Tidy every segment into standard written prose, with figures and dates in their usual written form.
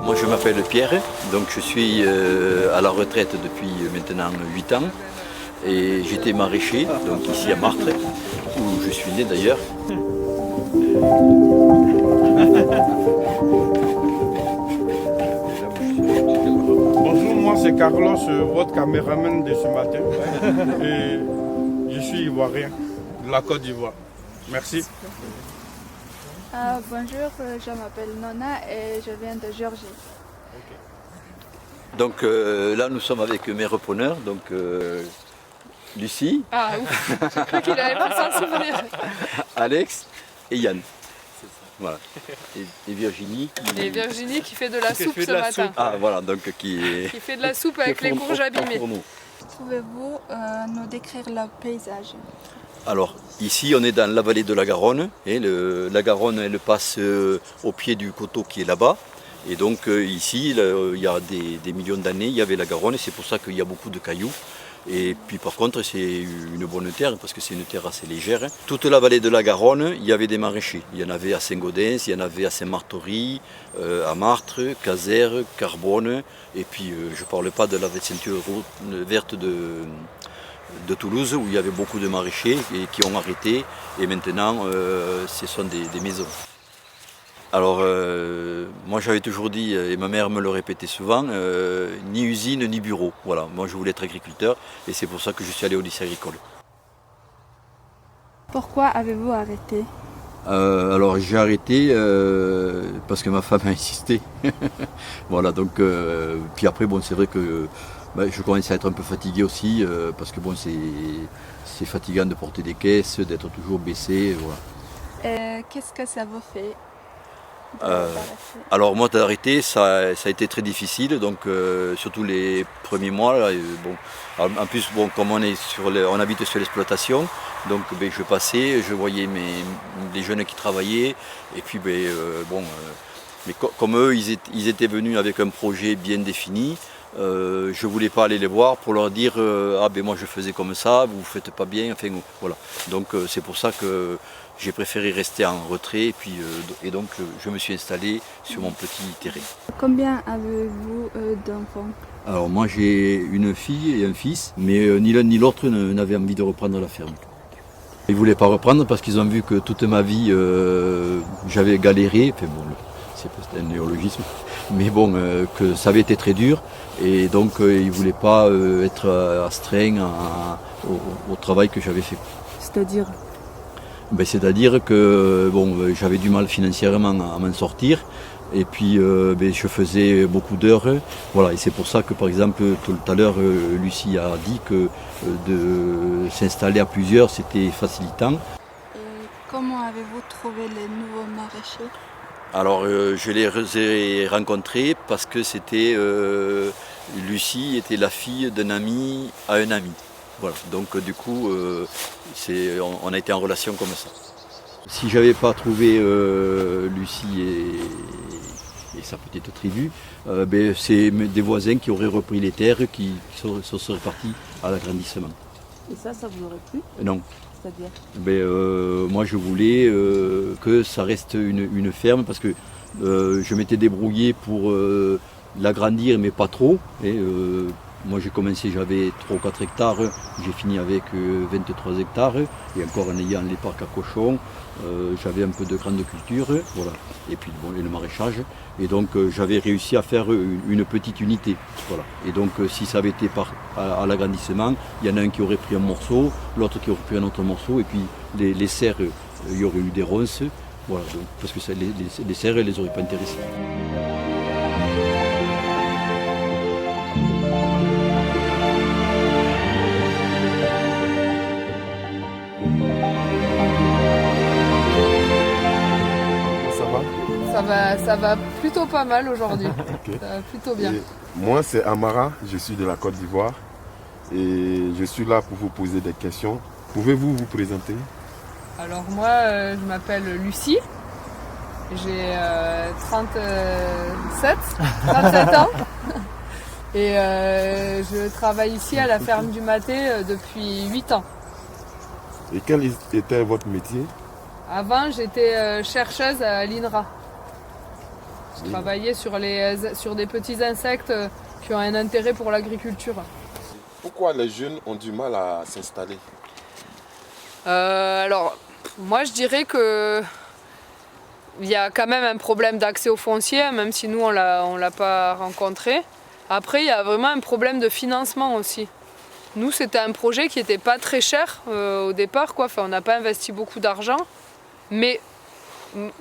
Moi je m'appelle Pierre, donc je suis à la retraite depuis maintenant 8 ans et j'étais maraîcher, donc ici à Martres, où je suis né d'ailleurs. Bonjour, moi c'est Carlos, votre caméraman de ce matin. Et je suis ivoirien de la Côte d'Ivoire. Merci. Bonjour, je m'appelle Nona et je viens de Géorgie. Donc là nous sommes avec mes repreneurs, donc Lucie, Ah ouf, j'ai cru qu'il avait pas s'en souvenir. Alex et Yann. Voilà. Et Virginie. Et Virginie qui fait de la soupe ce matin. Ah voilà, donc qui fait de la soupe avec les courges abîmées. Pouvez-vous nous décrire le paysage? Alors ici on est dans la vallée de la Garonne, et la Garonne elle passe au pied du coteau qui est là-bas. Et donc ici il y a des millions d'années il y avait la Garonne, et c'est pour ça qu'il y a beaucoup de cailloux. Et puis par contre c'est une bonne terre parce que c'est une terre assez légère. Toute la vallée de la Garonne, il y avait des maraîchers. Il y en avait à Saint-Gaudens, il y en avait à Saint-Martory, à Martres, Casères, Carbone. Et puis je ne parle pas de la ceinture verte de Toulouse où il y avait beaucoup de maraîchers et qui ont arrêté. Et maintenant ce sont des maisons. Alors moi j'avais toujours dit, et ma mère me le répétait souvent, ni usine ni bureau. Voilà, moi je voulais être agriculteur et c'est pour ça que je suis allé au lycée agricole. Pourquoi avez-vous arrêté? Alors j'ai arrêté parce que ma femme a insisté. Voilà, donc puis après bon c'est vrai que je commençais à être un peu fatigué aussi parce que bon c'est fatigant de porter des caisses, d'être toujours baissé. Voilà. Qu'est-ce que ça vous fait? Alors moi d'arrêter ça a été très difficile, donc surtout les premiers mois là, bon, en plus bon, comme on habite sur l'exploitation, donc je passais, je voyais les jeunes qui travaillaient et puis mais comme eux ils étaient venus avec un projet bien défini, je ne voulais pas aller les voir pour leur dire moi je faisais comme ça, vous ne faites pas bien, enfin voilà. Donc c'est pour ça que j'ai préféré rester en retrait et donc je me suis installé sur mon petit terrain. Combien avez-vous d'enfants? Alors moi j'ai une fille et un fils, mais ni l'un ni l'autre n'avait envie de reprendre la ferme. Ils ne voulaient pas reprendre parce qu'ils ont vu que toute ma vie j'avais galéré, enfin bon, c'est un néologisme, mais bon, que ça avait été très dur et donc ils ne voulaient pas être astreints au travail que j'avais fait. C'est-à-dire? C'est-à-dire que bon, j'avais du mal financièrement à m'en sortir et puis je faisais beaucoup d'heures. Voilà, et c'est pour ça que par exemple tout à l'heure Lucie a dit que de s'installer à plusieurs c'était facilitant. Et comment avez-vous trouvé les nouveaux maraîchers? Alors je les ai rencontrés parce que c'était Lucie était la fille d'un ami à un ami. Voilà, donc du coup on a été en relation comme ça. Si j'avais pas trouvé Lucie et sa petite tribu, c'est des voisins qui auraient repris les terres, qui seraient partis à l'agrandissement. Et ça vous aurait plu? Non. C'est-à-dire? Moi je voulais que ça reste une ferme parce que je m'étais débrouillé pour l'agrandir mais pas trop. Moi j'ai commencé, j'avais 3 ou 4 hectares, j'ai fini avec 23 hectares et encore en ayant les parcs à cochons, j'avais un peu de grande culture, voilà. Et puis bon, et le maraîchage. Et donc j'avais réussi à faire une petite unité. Voilà. Et donc si ça avait été à l'agrandissement, il y en a un qui aurait pris un morceau, l'autre qui aurait pris un autre morceau, et puis les serres, il y aurait eu des ronces, voilà, donc, parce que les serres ne les auraient pas intéressés. Ça va plutôt pas mal aujourd'hui. Ok. Ça va plutôt bien. Et moi, c'est Amara, je suis de la Côte d'Ivoire et je suis là pour vous poser des questions. Pouvez-vous vous présenter? Alors moi, je m'appelle Lucie. J'ai 37 ans. Et je travaille ici à la ferme du Maté depuis 8 ans. Et quel était votre métier? Avant, j'étais chercheuse à l'INRA. Je travaillais sur des petits insectes qui ont un intérêt pour l'agriculture. Pourquoi les jeunes ont du mal à s'installer? Alors, moi je dirais que il y a quand même un problème d'accès au foncier, même si nous on l'a pas rencontré. Après, il y a vraiment un problème de financement aussi. Nous, c'était un projet qui n'était pas très cher au départ, quoi. Enfin, on n'a pas investi beaucoup d'argent. Mais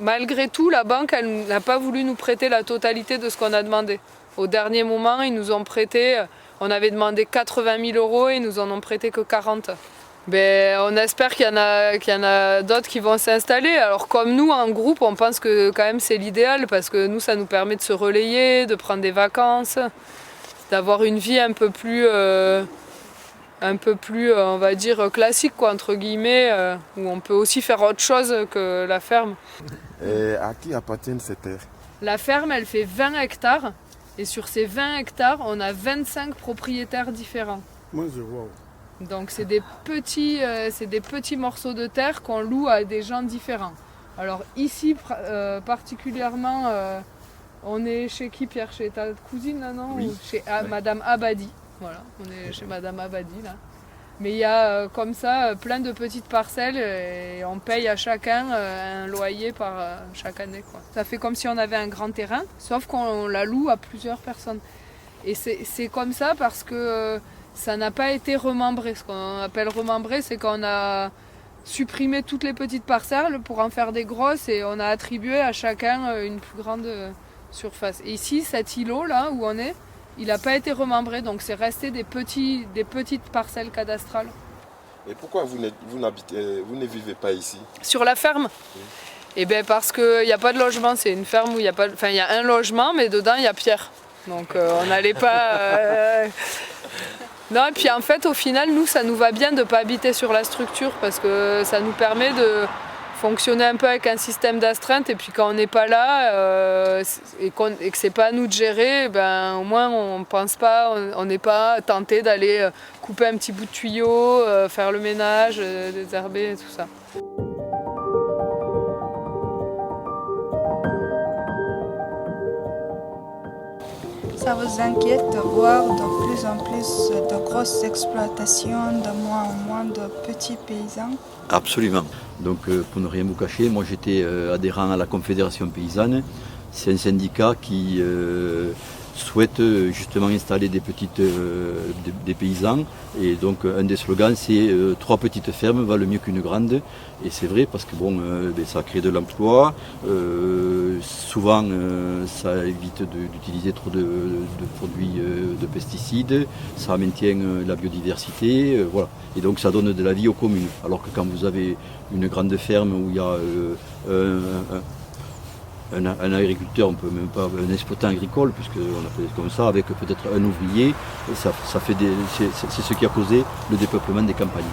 malgré tout, la banque elle n'a pas voulu nous prêter la totalité de ce qu'on a demandé. Au dernier moment, ils nous ont prêté, on avait demandé 80 000 € et ils nous en ont prêté que 40. Ben, on espère qu'il y en a d'autres qui vont s'installer. Alors comme nous, en groupe, on pense que quand même c'est l'idéal parce que nous, ça nous permet de se relayer, de prendre des vacances, d'avoir une vie un peu plus, on va dire, classique, quoi, entre guillemets, où on peut aussi faire autre chose que la ferme. Et à qui appartiennent ces terres? La ferme, elle fait 20 hectares et sur ces 20 hectares, on a 25 propriétaires différents. Moi, je vois. Donc c'est des petits morceaux de terre qu'on loue à des gens différents. Alors ici particulièrement, on est chez qui, Pierre? Chez ta cousine là, non? Oui. Ou chez Madame Abadi. Voilà, on est chez Madame Abadi là. Mais il y a comme ça plein de petites parcelles et on paye à chacun un loyer par chaque année, quoi. Ça fait comme si on avait un grand terrain, sauf qu'on la loue à plusieurs personnes. Et c'est comme ça parce que ça n'a pas été remembré. Ce qu'on appelle remembré, c'est qu'on a supprimé toutes les petites parcelles pour en faire des grosses et on a attribué à chacun une plus grande surface. Et ici, cet îlot là où on est, il n'a pas été remembré, donc c'est resté des petites parcelles cadastrales. Et pourquoi vous ne vivez pas ici? Sur la ferme? Oui. Eh bien parce qu'il n'y a pas de logement, c'est une ferme où il y a pas... Enfin, il y a un logement, mais dedans il y a Pierre. Donc on n'allait pas... Non, et puis en fait, au final, nous, ça nous va bien de ne pas habiter sur la structure parce que ça nous permet de fonctionner un peu avec un système d'astreinte. Et puis quand on n'est pas là et que c'est pas à nous de gérer, ben, au moins on pense pas, on n'est pas tenté d'aller couper un petit bout de tuyau, faire le ménage, désherber et tout ça. Ça vous inquiète de voir de plus en plus de grosses exploitations, de moins en moins de petits paysans? Absolument. Donc pour ne rien vous cacher, moi j'étais adhérent à la Confédération paysanne. C'est un syndicat qui souhaite justement installer des paysans. Et donc un des slogans c'est 3 petites fermes valent mieux qu'une grande. Et c'est vrai parce que bon, ça crée de l'emploi. Souvent ça évite d'utiliser trop de produits de pesticides. Ça maintient la biodiversité. Voilà. Et donc ça donne de la vie aux communes. Alors que quand vous avez une grande ferme où il y a un agriculteur, on peut même pas un exploitant agricole, puisqu'on appelle comme ça, avec peut-être un ouvrier, c'est ce qui a causé le dépeuplement des campagnes.